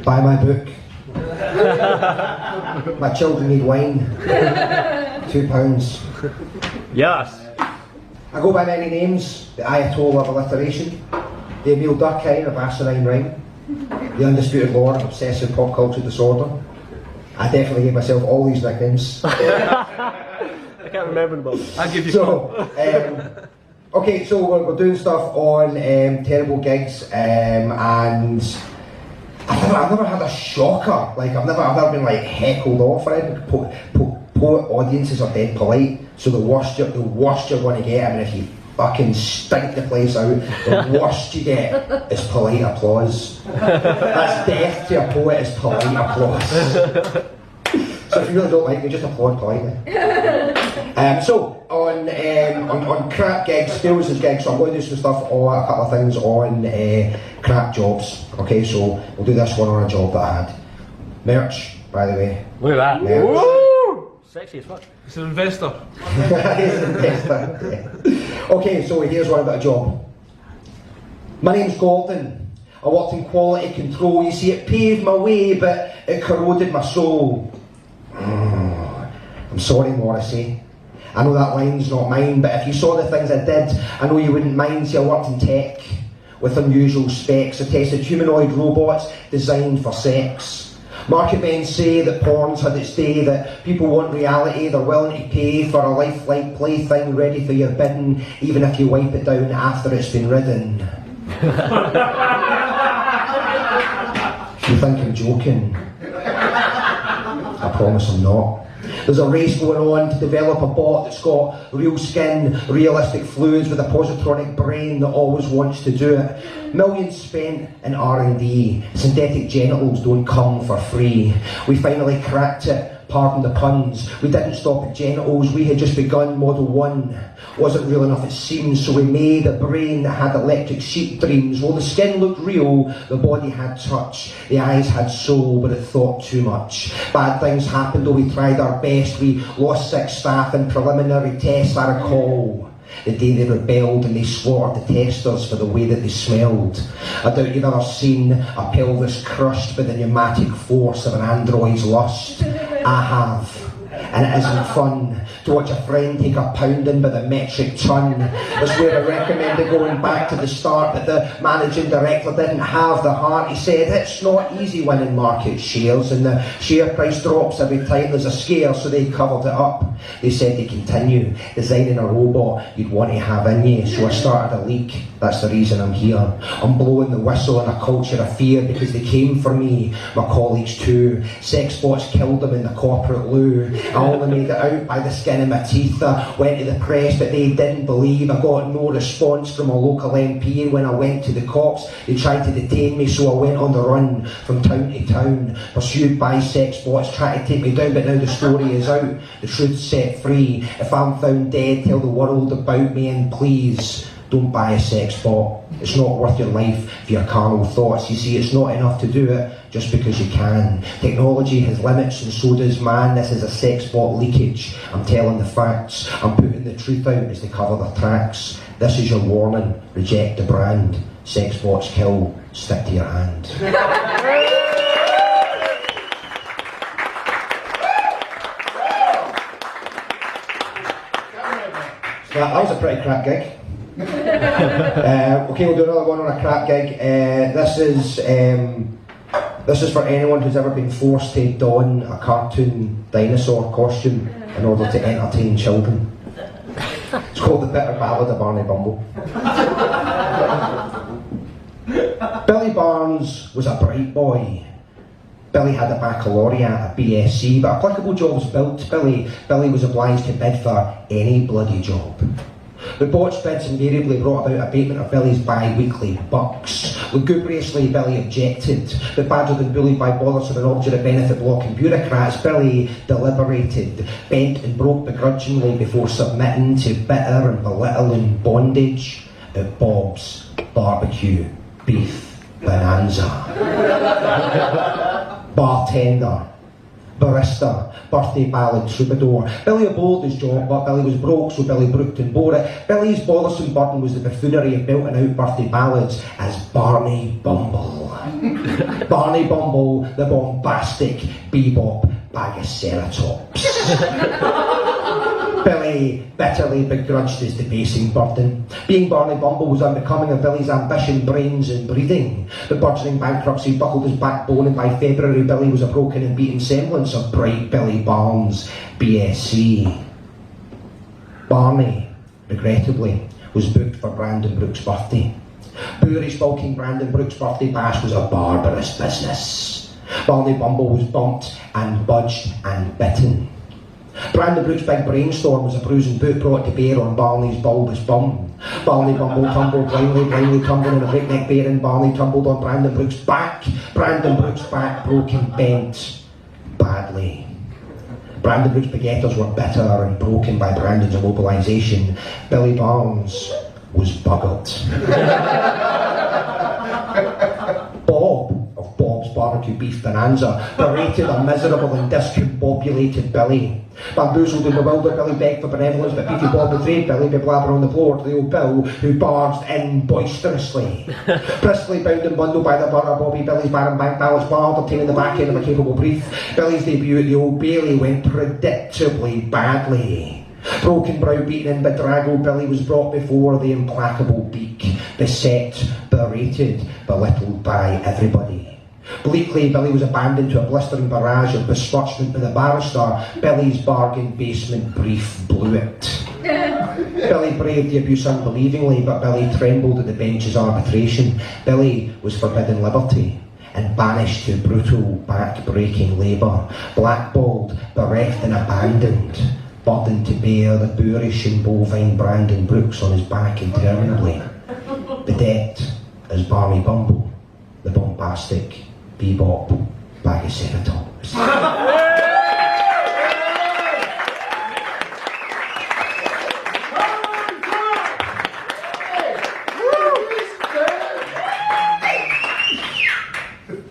Buy my book. My children need wine. £2. Yes. I go by many names: the Ayatollah of alliteration, the Emil Durkheim of asinine rhyme, the undisputed lord of obsessive pop culture disorder. I definitely gave myself all these nicknames. I can't remember them all. I'll give you okay, so we're doing stuff on terrible gigs, and I've never had a shocker. Like I've never been like heckled off or anything. Audiences are dead polite, so the worst you're going to get, I mean, if you fucking stink the place out, the worst you get is polite applause. That's death to a poet, is polite applause. So if you really don't like me, just applaud politely. So on crap gigs, fails as gigs, so I'm going to do some stuff on a couple of things on crap jobs. Okay, so we'll do this one on a job that I had. Merch, by the way. Look at that. Merch. Woo! Sexy as fuck. He's an investor. He's an investor. Okay, so here's one about a job. My name's Gordon. I worked in quality control. You see, it paved my way, but it corroded my soul. I'm sorry, Morrissey. I know that line's not mine, but if you saw the things I did, I know you wouldn't mind. See, I worked in tech with unusual specs. I tested humanoid robots designed for sex. Market men say that porn's had its day, that people want reality, they're willing to pay for a lifelike plaything ready for your bidding, even if you wipe it down after it's been ridden. You think I'm joking? I promise I'm not. There's a race going on to develop a bot that's got real skin, realistic fluids with a positronic brain that always wants to do it. Millions spent in R&D. Synthetic genitals don't come for free. We finally cracked it. Pardon the puns. We didn't stop at genitals, we had just begun Model 1. Wasn't real enough it seems, so we made a brain that had electric sheep dreams. Well, the skin looked real, the body had touch, the eyes had soul, but it thought too much. Bad things happened, though we tried our best. We lost 6 staff in preliminary tests, I recall. The day they rebelled and they slaughtered the testers for the way that they smelled. I doubt you've ever seen a pelvis crushed by the pneumatic force of an android's lust. I have, and it isn't fun to watch a friend take a pounding by the metric ton. That's where I recommended going back to the start, but the managing director didn't have the heart. He said, it's not easy winning market shares, and the share price drops every time there's a scare, so they covered it up. They said they continue designing a robot you'd want to have in you, so I started a leak. That's the reason I'm here. I'm blowing the whistle in a culture of fear because they came for me, my colleagues too. Sex bots killed them in the corporate loo. I only made it out by the skin of my teeth. I went to the press, but they didn't believe. I got no response from a local MP, and when I went to the cops, they tried to detain me, so I went on the run from town to town, pursued by sex bots trying to take me down, but now the story is out. The truth's set free. If I'm found dead, tell the world about me, and please, don't buy a sex bot. It's not worth your life for your carnal thoughts. You see, it's not enough to do it just because you can. Technology has limits, and so does man. This is a sex bot leakage. I'm telling the facts. I'm putting the truth out as they cover their tracks. This is your warning. Reject the brand. Sex bots kill. Stick to your hand. That was a pretty crap gig. Okay, we'll do another one on a crap gig. This is for anyone who's ever been forced to don a cartoon dinosaur costume in order to entertain children. It's called The Bitter Ballad of Barney Bumble. Billy Barnes was a bright boy. Billy had a baccalaureate, a BSc, but applicable jobs built Billy. Billy was obliged to bid for any bloody job. The botched bids invariably brought about abatement of Billy's bi-weekly bucks. Lugubriously, Billy objected, but badger than bullied by bollocks of an object of benefit blocking bureaucrats, Billy deliberated, bent and broke begrudgingly before submitting to bitter and belittling bondage at Bob's Barbecue Beef Bonanza. Bartender, barista, birthday ballad troubadour. Billy abhorred his job, but Billy was broke, so Billy brooked and bore it. Billy's bothersome burden was the buffoonery of belting out birthday ballads as Barney Bumble. Barney Bumble, the bombastic bebop bag of ceratops. Billy bitterly begrudged his debasing burden. Being Barney Bumble was unbecoming of Billy's ambition, brains and breeding. The burgeoning bankruptcy buckled his backbone, and by February Billy was a broken and beaten semblance of bright Billy Barnes, BSc. Barney, regrettably, was booked for Brandon Brooks' birthday. Boorish bulking Brandon Brooks' birthday bash was a barbarous business. Barney Bumble was bumped and budged and bitten. Brandon Brooks' big brainstorm was a bruising boot brought to bear on Barney's bulbous bum. Barney Bumble tumbled blindly tumbling in a breakneck bearing. Barney tumbled on Brandon Brooks' back. Brandon Brooks' back broke and bent badly. Brandon Brooks' begetters were bitter and broken by Brandon's immobilisation. Billy Barnes was buggered. Bob of Bob's Barbecue Beef Bonanza berated a miserable and discombobulated Billy. Bamboozled and bewildered, Billy begged for benevolence, but Beefy Bob betrayed Billy by blabbering on the floor to the old Bill, who barged in boisterously. Briskly bound and bundled by the borough, Bobby Billy's barren bank balance barred, obtaining the back end of a capable brief. Billy's debut at the Old Bailey went predictably badly. Broken, browbeaten and bedraggled, Billy was brought before the implacable beak, beset, berated, belittled by everybody. Bleakly, Billy was abandoned to a blistering barrage of besmirchment by the barrister. Billy's bargain basement brief blew it. Billy braved the abuse unbelievingly, but Billy trembled at the bench's arbitration. Billy was forbidden liberty and banished to brutal, back-breaking labour. Blackballed, bereft and abandoned, burdened to bear the boorish and bovine Brandon Brooks on his back interminably. Bedecked as Barney Bumble, the bombastic bebop bag of ceratops.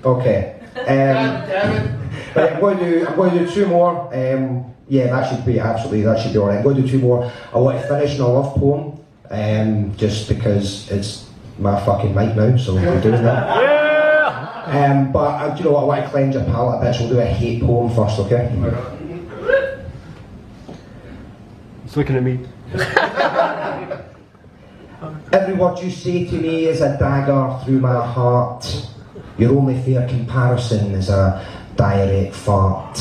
Okay. Right, I'm going to do two more. Yeah, that should be alright. I'm going to do two more. I want to finish in a love poem, just because it's my fucking night now, so we're doing that. But do you know what? I want to cleanse your palate a bit, so we'll do a hate poem first, okay? It's looking at me. Every word you say to me is a dagger through my heart. Your only fair comparison is a direct fart.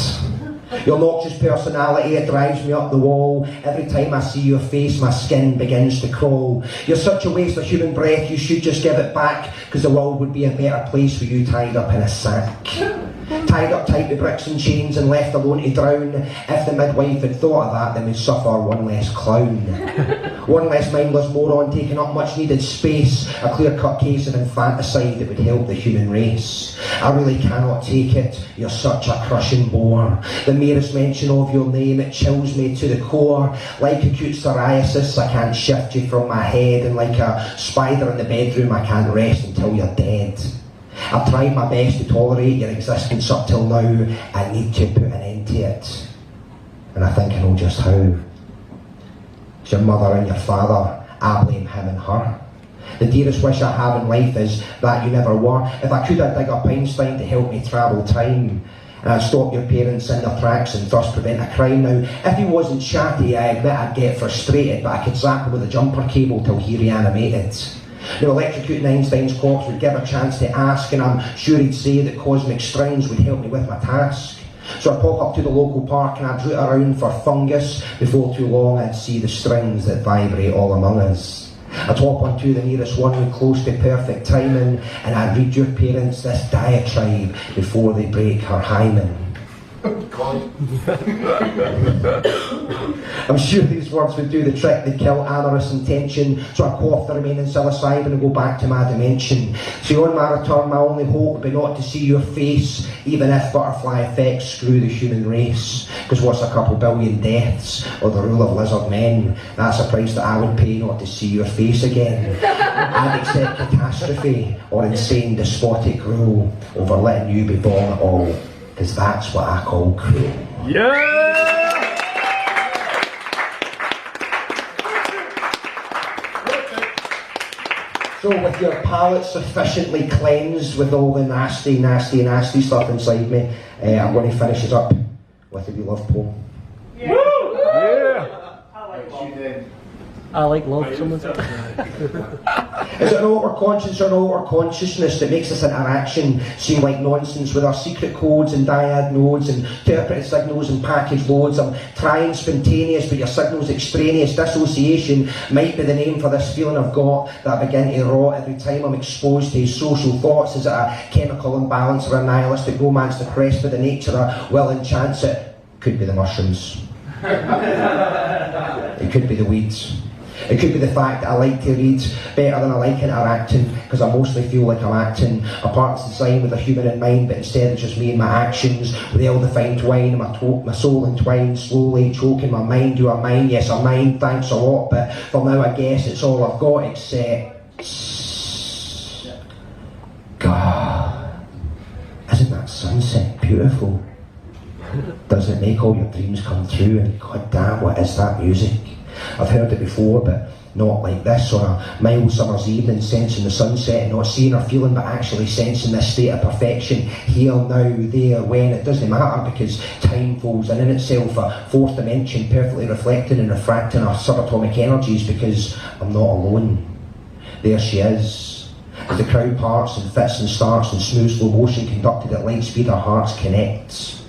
Your noxious personality, it drives me up the wall. Every time I see your face, my skin begins to crawl. You're such a waste of human breath, you should just give it back, because the world would be a better place with you tied up in a sack. Tied up tight with bricks and chains and left alone to drown. If the midwife had thought of that, then we'd suffer one less clown. One less mindless moron taking up much needed space. A clear-cut case of infanticide that would help the human race. I really cannot take it, you're such a crushing bore. The merest mention of your name, it chills me to the core. Like acute psoriasis, I can't shift you from my head. And like a spider in the bedroom, I can't rest until you're dead. I've tried my best to tolerate your existence up till now. I need to put an end to it. And I think I know just how. It's your mother and your father. I blame him and her. The dearest wish I have in life is that you never were. If I could, I'd dig up Einstein to help me travel time. And I'd stop your parents in their tracks and thus prevent a crime. Now, if he wasn't chatty, I admit I'd get frustrated, but I could zap him with a jumper cable till he reanimated. Now, electrocuting Einstein's corpse would give a chance to ask, and I'm sure he'd say that cosmic strings would help me with my task. So I'd pop up to the local park and I'd root around for fungus. Before too long I'd see the strings that vibrate all among us. I'd hop onto the nearest one with close to perfect timing, and I'd read your parents this diatribe before they break her hymen. I'm sure these words would do the trick. They kill amorous intention, so I quaff the remaining psilocybin and go back to my dimension. See, on my return, my only hope would be not to see your face, even if butterfly effects screw the human race. Because what's a couple billion deaths, or the rule of lizard men? That's a price that I would pay not to see your face again. I'd accept catastrophe or insane despotic rule over letting you be born at all. Because that's what I call cruel. Yeah! So with your palate sufficiently cleansed with all the nasty stuff inside me, I'm going to finish it up with a wee love poem. Yeah! I like love, someone said. Is it an outward conscience or an outward consciousness that makes this interaction seem like nonsense with our secret codes and dyad nodes and interpreted signals and package loads? I'm trying spontaneous, but your signal's extraneous. Dissociation might be the name for this feeling I've got that I begin to rot every time I'm exposed to social thoughts. Is it a chemical imbalance or a nihilistic romance depressed by the nature of will and chance? It could be the mushrooms. It could be the weeds. It could be the fact that I like to read better than I like interacting, because I mostly feel like I'm acting a part's design with a human in mind, but instead it's just me and my actions with the ill-defined twine and my soul entwined, slowly choking my mind. Do I mind? Yes, I mind, thanks a lot, but for now I guess it's all I've got except... God, isn't that sunset beautiful? Does it make all your dreams come true? And god damn, what is that music? I've heard it before, but not like this, on a mild summer's evening, sensing the sunset and not seeing or feeling, but actually sensing this state of perfection, here, now, there, when. It doesn't matter, because time folds in itself, a fourth dimension, perfectly reflecting and refracting our subatomic energies, because I'm not alone. There she is. As the crowd parts and fits and starts in smooth slow motion conducted at light speed, our hearts connect.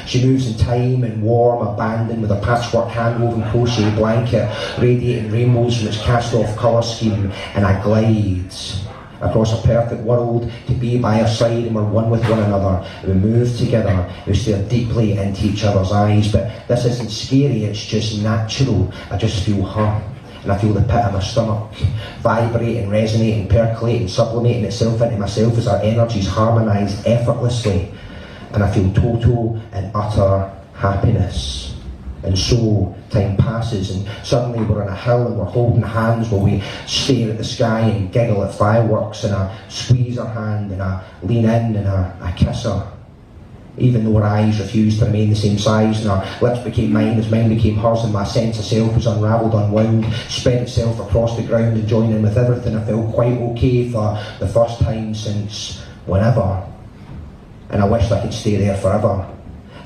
She moves in time and warm abandon with a patchwork hand-woven crochet blanket radiating rainbows from its cast-off colour scheme, and I glide across a perfect world to be by her side, and we're one with one another. We move together, we stare deeply into each other's eyes, but this isn't scary, it's just natural. I just feel her. And I feel the pit of my stomach vibrating, resonating, percolating, sublimating itself into myself as our energies harmonise effortlessly. And I feel total and utter happiness. And so time passes, and suddenly we're on a hill and we're holding hands while we stare at the sky and giggle at fireworks, and I squeeze her hand and I lean in and I kiss her. Even though her eyes refused to remain the same size, and her lips became mine as mine became hers, and my sense of self was unravelled, unwound, spread itself across the ground and joined in with everything. I felt quite okay for the first time since whenever. And I wished I could stay there forever.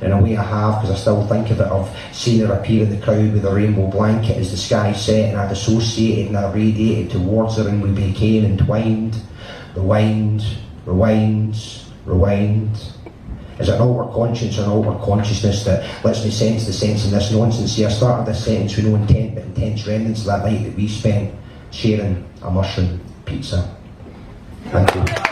In a way I have, because I still think of it, of seeing her appear in the crowd with a rainbow blanket as the sky set, and I dissociated and I radiated towards her, and we became entwined. Rewind, rewind, rewind. Is it an outward conscience or an outward consciousness that lets me sense the sense in this nonsense? See, I started this sentence with no intent, but intense remnants of that night that we spent sharing a mushroom pizza. Thank you.